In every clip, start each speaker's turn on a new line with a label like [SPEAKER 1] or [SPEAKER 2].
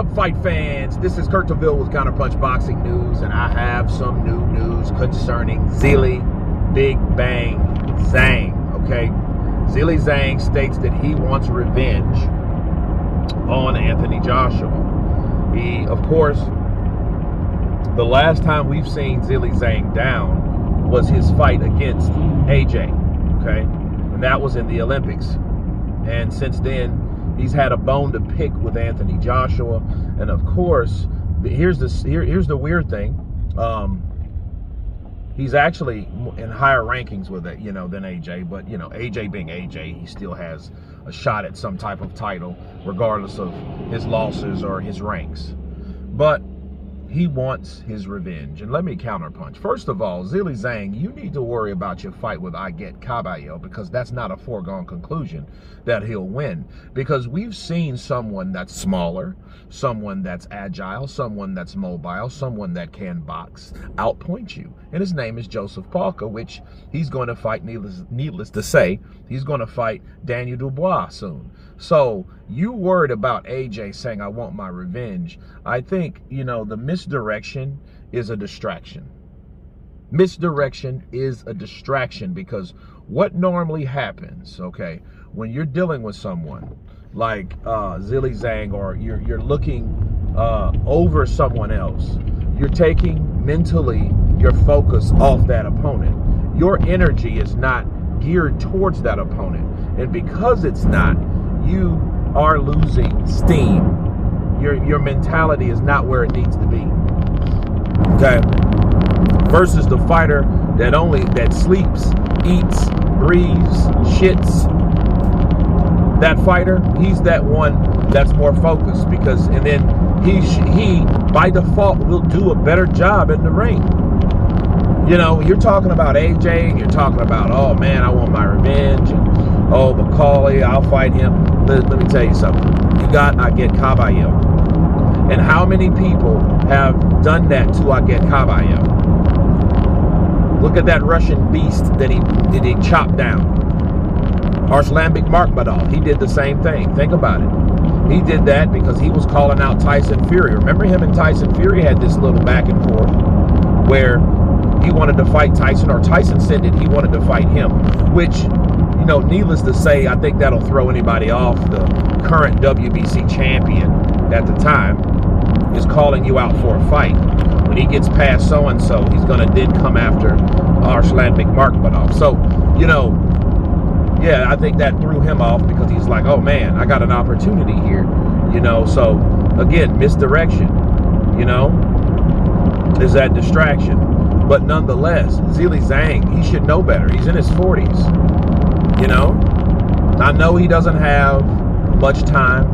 [SPEAKER 1] up, fight fans? This is Kurt DeVille with Counterpunched Boxing News, and I have some new news concerning Zhilei Big Bang Zhang, okay? Zhilei Zhang states that he wants revenge on Anthony Joshua. He, of course, the last time we've seen Zhilei Zhang down was his fight against AJ, okay? And that was in the Olympics. And since then, he's had a bone to pick with Anthony Joshua, and of course, here's the weird thing. He's actually in higher rankings with it, than AJ. But AJ being AJ, he still has a shot at some type of title, regardless of his losses or his ranks. But he wants his revenge. And let me counterpunch. First of all, Zhilei Zhang, you need to worry about your fight with Caballero, because that's not a foregone conclusion that he'll win. Because we've seen someone that's smaller, someone that's agile, someone that's mobile, someone that can box, outpoint you. And his name is Joseph Parker, which he's going to fight, needless to say, he's going to fight Daniel Dubois soon. So you worried about AJ saying, I want my revenge. I think, the misdirection is a distraction. Misdirection is a distraction, because what normally happens, okay, when you're dealing with someone like Zhilei Zhang, or you're looking over someone else, you're taking mentally your focus off that opponent. Your energy is not geared towards that opponent. And because it's not, you are losing steam. Your mentality is not where it needs to be. Okay? Versus the fighter that sleeps, eats, breathes, shits. That fighter, he's that one that's more focused, because and then he by default will do a better job in the ring. You're talking about AJ, and you're talking about, oh man, I want my revenge, and oh, Macaulay, I'll fight him. Let me tell you something. You got Caballero. And how many people have done that to Caballero? Look at that Russian beast that he chopped down. Arslanbek Markmadov, he did the same thing. Think about it. He did that because he was calling out Tyson Fury. Remember, him and Tyson Fury had this little back and forth where he wanted to fight Tyson, or Tyson said that he wanted to fight him, which, needless to say, I think that'll throw anybody off. The current WBC champion at the time is calling you out for a fight. When he gets past so-and-so, he's going to then come after Arslanbek Markmadov. So, yeah, I think that threw him off, because he's like, oh man, I got an opportunity here, So, again, misdirection, is that distraction. But nonetheless, Zhilei Zhang, he should know better. He's in his 40s, I know he doesn't have much time.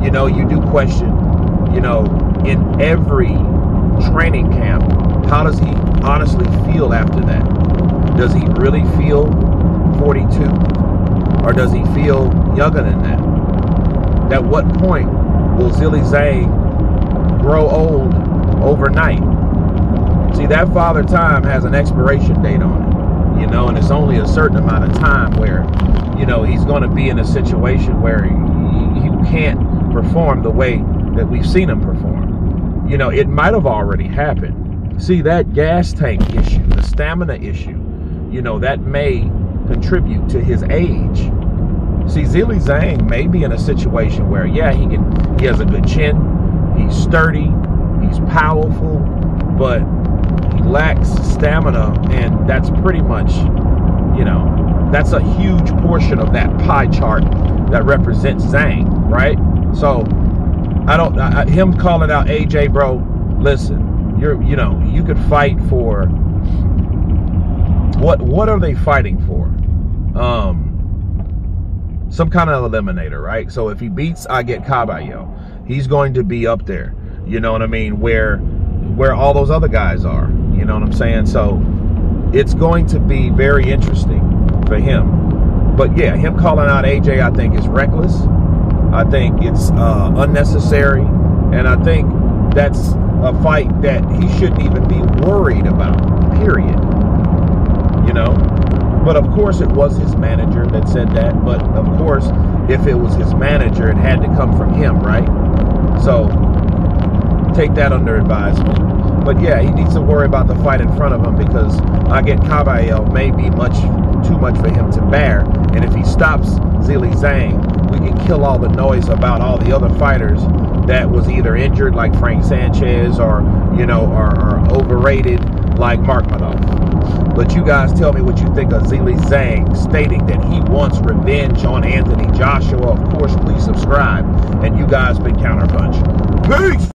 [SPEAKER 1] You do question, in every training camp, how does he honestly feel after that? Does he really feel 42? Or does he feel younger than that? At what point will Zhilei Zhang grow old overnight? See, that Father Time has an expiration date on it, and it's only a certain amount of time where, he's going to be in a situation where he can't perform the way that we've seen him perform. It might have already happened. See, that gas tank issue, the stamina issue, that may contribute to his age. See, Zhilei Zhang may be in a situation where, yeah, he has a good chin, he's sturdy, he's powerful, but he lacks stamina, and that's pretty much, that's a huge portion of that pie chart that represents Zhang, right? So, him calling out AJ, bro, listen, you could fight for, what are they fighting for? Some kind of eliminator, right? So if he beats Caballero, he's going to be up there, where all those other guys are, you know what I'm saying? So it's going to be very interesting for him. But yeah, him calling out AJ, I think, is reckless. I think it's unnecessary, and I think that's a fight that he shouldn't even be worried about, period. But of course it was his manager that said that. But of course, if it was his manager, it had to come from him, right? So take that under advisement. But yeah, he needs to worry about the fight in front of him, because Aget Kabayel may be too much for him to bear. And if he stops Zhilei Zhang, we can kill all the noise about all the other fighters that was either injured, like Frank Sanchez, or or overrated, like Markmanov. But you guys tell me what you think of Zhilei Zhang stating that he wants revenge on Anthony Joshua. Of course, please subscribe. And you guys been Counterpunched. Peace!